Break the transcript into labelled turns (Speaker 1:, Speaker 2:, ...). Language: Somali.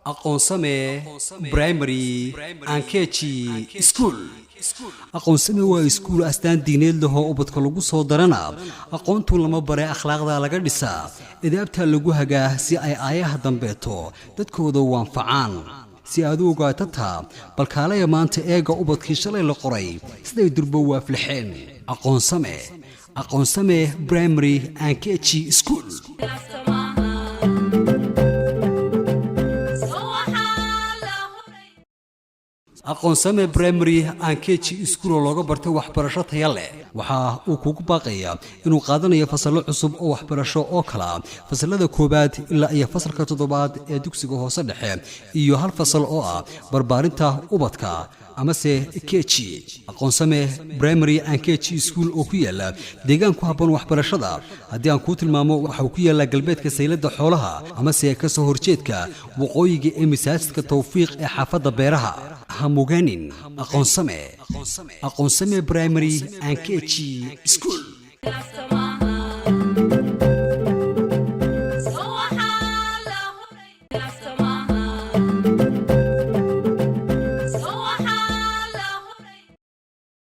Speaker 1: Aqoonsame Primary KG School. Aqoonsame waa iskuul astaan diineed leh oo ubadka lagu soo darana aqoontu lama bare akhlaaqda laga dhisaa idaabta lagu hagaa si ay aayaha dambeeto dadkooda waanfacaan si aad u ogaato taa balkaalaya maanta eega ubadkii shalay la qoray siday durba waaflixeen Aqoonsame Primary KG School. Aqoonsame Primary KG School oo looga bartay waxbarasho tayo leh waxa uu kugu baaqayaa inuu qaadanayo fasalo cusub oo waxbarasho oo kala fasalada koobaad ilaa iyo fasalka toddobaad ee dugsiga hoose dhexe iyo hal fasal oo ah barbaarinta ubadka ama se KG. Aqoonsame Primary KG School oo ku yaala deegaan ku habboon waxbarashada haddii aan ku tilmaamo waxa uu ku yaala galbeedka Sayladda xoolaha ama se Kasoo horjeedka waqooyiga ee Masjidka Tawfiiq ee xaafadda beeraha. Hamuganin Aqoonsame Primary KG School.